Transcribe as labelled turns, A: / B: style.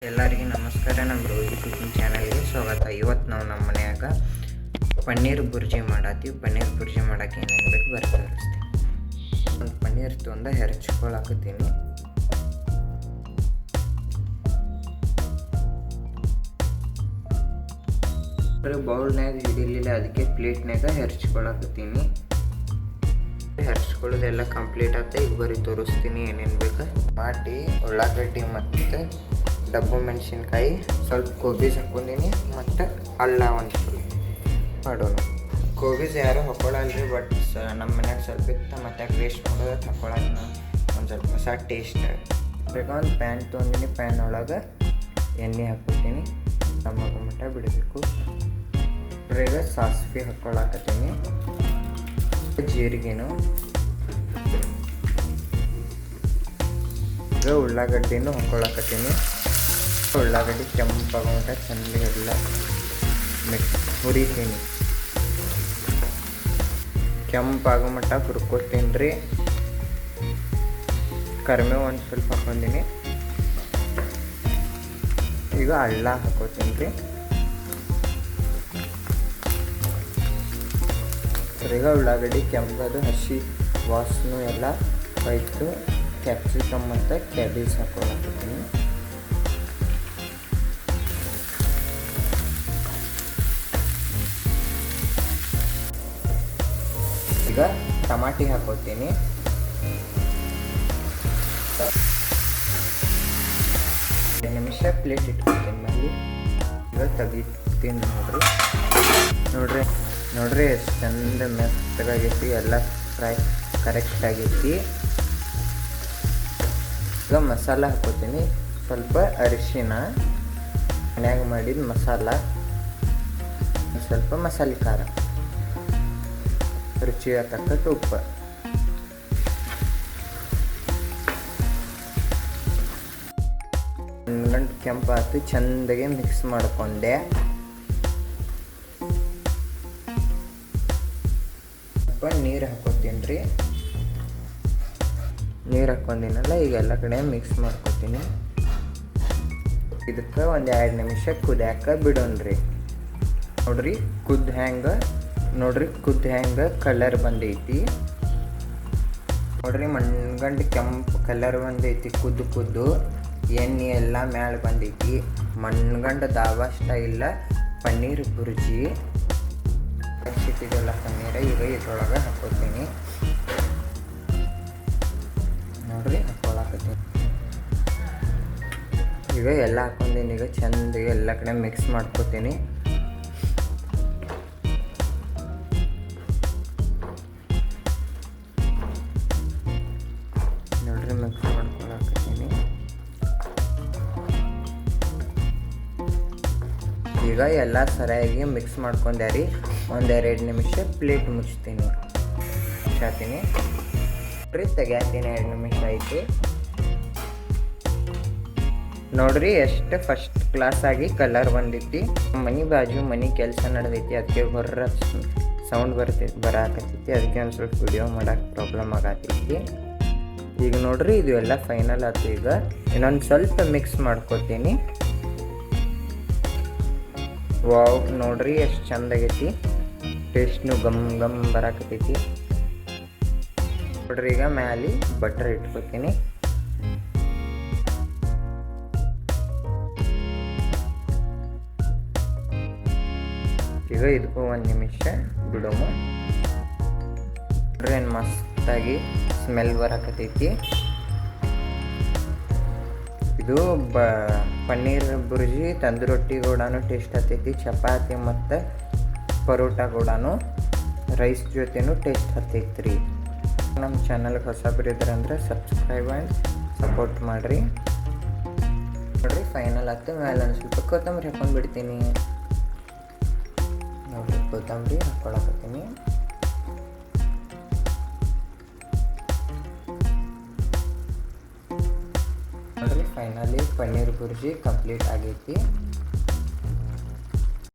A: ಎಲ್ಲರಿಗೂ ನಮಸ್ಕಾರ. ನಮ್ಮ ರೋಗಿ ಕುಕಿಂಗ್ ಚಾನಲ್ಗೆ ಸ್ವಾಗತ. ಇವತ್ತು ನಾವು ನಮ್ಮ ಮನ್ಯಾಗ ಪನ್ನೀರ್ ಬುರ್ಜಿ ಮಾಡತ್ತೀವಿ. ಪನ್ನೀರ್ ಬುರ್ಜಿ ಮಾಡೋಕೆ ಏನೇನು ಬೇಕು ಬರ್ತಾ ತೋರಿಸ್ತೀನಿ. ಒಂದು ಪನ್ನೀರ್ ತೊಂದು ಹೆರ್ಚ್ಕೊಳಕತ್ತೀನಿ. ಬೌಲ್ನಾಗ ಹಿಡಿಲಿಲ್ಲ, ಅದಕ್ಕೆ ಪ್ಲೇಟ್ನಾಗ ಹೆರ್ಚ್ಕೊಳಕತ್ತೀನಿ. ಹೆರ್ಚ್ಕೊಳ್ಳೋದೆಲ್ಲ ಕಂಪ್ಲೀಟ್ ಆತ. ಈಗ ಬರೀ ತೋರಿಸ್ತೀನಿ ಏನೇನು ಬೇಕು. ಟಮಾಟಿ, ಉಳ್ಳಾಗಡ್ಡಿ ಮತ್ತು ಡಬ್ಬು ಮೆಣಸಿನ್ಕಾಯಿ, ಸ್ವಲ್ಪ ಕೋಬೀಸ್ ಹಾಕ್ಕೊಂಡೀನಿ ಮತ್ತು ಅಲ್ಲ ಒಂದು ಸ್ವಲ್ಪ ಮಾಡೋಣ. ಕೋಬೀಸ್ ಯಾರು ಹಾಕ್ಕೊಳ್ಳಲ್ರಿ, ಬಟ್ ನಮ್ಮ ಮನ್ಯಾಗ ಸ್ವಲ್ಪ ಇತ್ತು ಮತ್ತು ವೇಸ್ಟ್ ಮಾಡೋದು ಹಾಕ್ಕೊಳ್ಳೋಣ ಒಂದು ಸ್ವಲ್ಪ ಹೊಸ ಟೇಸ್ಟ್ ಬೇಕಾ. ಒಂದು ಪ್ಯಾನ್ ತೊಗೊಂಡಿನಿ. ಪ್ಯಾನ್ ಒಳಗೆ ಎಣ್ಣೆ ಹಾಕ್ಕೊತೀನಿ. ಟಮಾಟೊ ಮಟ್ಟ ಬಿಡಬೇಕು. ಈಗ ಸಾಸಿವೆ ಹಾಕ್ಕೊಳಕತ್ತೀನಿ. ಜೀರಿಗೆನು, ಈಗ ಉಳ್ಳಾಗಡ್ಡಿನೂ ಹಾಕ್ಕೊಳಕತ್ತೀನಿ. ಉಳ್ಳಾಗಡ್ಡಿ ಕೆಂಪಾಗಮಟ ಚೆಂದ ಎಲ್ಲ ಹುರಿತೀನಿ. ಕೆಂಪಾಗಮಟ ಹುರ್ಕೊತೀನಿ ರೀ. ಕರಿಬೇವು ಒಂದು ಸ್ವಲ್ಪ ಹಾಕ್ಕೊಂಡೀನಿ. ಈಗ ಅಲ್ಲ ಹಾಕ್ಕೋತೀನಿ ರೀ. ಈಗ ಉಳ್ಳಾಗಡ್ಡಿ ಕೆಂಪದು ಹಸಿ ವಾಸನೆ ಎಲ್ಲ ಹೋಯ್ತು. ಕ್ಯಾಪ್ಸಿಕಮ್ ಮತ್ತು ಕ್ಯಾಬೇಜ್ ಹಾಕ್ಕೊಳಕತ್ತೀನಿ. ಈಗ ಟಮಾಟಿ ಹಾಕೋತೀನಿ. ನಿಮಿಷ ಪ್ಲೇಟ್ ಇಟ್ಕೊತೀನಿ. ಮೇಲೆ ಈಗ ತೆಗಿತೀನಿ. ನೋಡ್ರಿ ಎಷ್ಟು ಚಂದ ಮೆತ್ತಗಾಗೈತಿ. ಎಲ್ಲ ಫ್ರೈ ಕರೆಕ್ಟ್ ಆಗೈತಿ. ಈಗ ಮಸಾಲ ಹಾಕೋತೀನಿ. ಸ್ವಲ್ಪ ಅರಿಶಿನ, ಮನ್ಯಾಗ ಮಾಡಿದ ಮಸಾಲ, ಸ್ವಲ್ಪ ಮಸಾಲೆ ಖಾರ, ರುಚಿಗೆ ತಕ್ಕಟ್ಟು ಉಪ್ಪು. ಒಂದು ಗಂಟೆ ಕೆಂಪಾತು. ಚೆಂದಾಗೆ ಮಿಕ್ಸ್ ಮಾಡಿಕೊಂಡೆ. ಸ್ವಲ್ಪ ನೀರು ಹಾಕೋತೀನಿ ರೀ. ನೀರು ಹಾಕ್ಕೊಂಡಿನಲ್ಲ, ಈಗ ಎಲ್ಲ ಕಡೆ ಮಿಕ್ಸ್ ಮಾಡ್ಕೊತೀನಿ. ಇದಕ್ಕೆ ಒಂದು 2 ನಿಮಿಷ ಕುದ್ಯಾಕ ಬಿಡೋಣ್ರಿ. ನೋಡ್ರಿ ಕುದ್ದು ಹ್ಯಾಂಗ ಕಲರ್ ಬಂದೈತಿ. ನೋಡ್ರಿ ಮಣ್ಗಂಡು ಕೆಂಪು ಕಲರ್ ಬಂದೈತಿ. ಕುದ್ದು ಎಣ್ಣೆ ಎಲ್ಲ ಮ್ಯಾಲೆ ಬಂದೈತಿ. ಮಣ್ಗಂಡು ದಾಬಾ ಸ್ಟೈಲ್ ಪನ್ನೀರ್ ಬುರ್ಜಿ ಹಚ್ಚಿಟ್ಟಿದೆಲ್ಲ ಪನ್ನೀರ. ಈಗ ಇದ್ರೊಳಗೆ ಹಾಕೋತೀನಿ. ನೋಡ್ರಿ ಹಾಕೊಳಕತ್ತೀನಿ. ಈಗ ಎಲ್ಲ ಹಾಕೊಂಡೀನಿ. ಈಗ ಚೆಂದ ಎಲ್ಲ ಕಡೆ ಮಿಕ್ಸ್ ಮಾಡ್ಕೋತೀನಿ. ನೋಡ್ರಿ ಮಿಕ್ಸ್ ಮಾಡ್ಕೊಳಕತ್ತೀನಿ. ಈಗ ಎಲ್ಲ ಸರಿಯಾಗಿ ಮಿಕ್ಸ್ ಮಾಡ್ಕೊಂಡ್ಯಾರಿ. ಒಂದು 2 ನಿಮಿಷ ಪ್ಲೇಟ್ ಮುಚ್ತೀನಿ. ನೋಡ್ರಿ ತೆಗ್ಯಾತೀನಿ. 2 ನಿಮಿಷ ಆಯಿತು. ನೋಡ್ರಿ ಎಷ್ಟು ಫಸ್ಟ್ ಕ್ಲಾಸ್ ಆಗಿ ಕಲರ್ ಬಂದೈತಿ. ಮನೆ ಬಾಜು ಮನೆ ಕೆಲಸ ನಡೆದೈತಿ. ಅದಕ್ಕೆ ಹೊರ ಸೌಂಡ್ ಬರಾಕತ್ತೈತಿ. ಅದಕ್ಕೆ ಒಂದು ಸ್ವಲ್ಪ ವಿಡಿಯೋ ಮಾಡೋಕೆ ಪ್ರಾಬ್ಲಮ್ ಆಗತ್ತೈತಿ. ಈಗ ನೋಡ್ರಿ ಇದು ಎಲ್ಲ ಫೈನಲ್ ಆಯ್ತು. ಈಗ ಇನ್ನೊಂದು ಸ್ವಲ್ಪ ಮಿಕ್ಸ್ ಮಾಡ್ಕೊತೀನಿ. ವಾವ್, ನೋಡ್ರಿ ಎಷ್ಟು ಚಂದಾಗೈತಿ. ಟೇಸ್ಟ್ನು ಗಮ್ ಬರಾಕತ್ತೈತಿ. ನೋಡ್ರಿ ಈಗ ಮ್ಯಾಲೆ ಬಟರ್ ಇಟ್ಕೊತೀನಿ. ಈಗ ಇದಕ್ಕೂ 1 ನಿಮಿಷ ಬಿಡೋಮು. ನೋಡ್ರಿ ಏನು ಮಸ್ತಾಗಿ ಸ್ಮೆಲ್ ಬರಾಕತ್ತೈತಿ. ಇದು ಪನ್ನೀರ್ ಬುರ್ಜಿ ತಂದೂರಿ ರೊಟ್ಟಿ ಕೂಡನು ಟೇಸ್ಟ್ ಹತ್ತೈತಿ. ಚಪಾತಿ ಮತ್ತು ಪರೋಟ ಕೂಡನು ರೈಸ್ ಜೊತೆನೂ ಟೇಸ್ಟ್ ಹತ್ತೈತಿ ರೀ. ನಮ್ಮ ಚಾನಲ್ಗೆ ಹೊಸಬರಿದ್ರಂದ್ರೆ ಸಬ್ಸ್ಕ್ರೈಬ್ ಆ್ಯಂಡ್ ಸಪೋರ್ಟ್ ಮಾಡಿರಿ. ನೋಡಿರಿ ಫೈನಲ್ ಆಯ್ತು. ಮೇಲೆ ಒಂದು ಸ್ವಲ್ಪ ಕೊತ್ತಂಬರಿ ಹಾಕ್ಕೊಂಡು ಬಿಡ್ತೀನಿ. ನೋಡಿರಿ ಕೊತ್ತಂಬರಿ ಹಾಕ್ಕೊಳಕತ್ತೀನಿ. ನೋಡಿರಿ ಫೈನಲಿ ಪನ್ನೀರ್ ಬುರ್ಜಿ ಕಂಪ್ಲೀಟ್ ಆಗೈತಿ.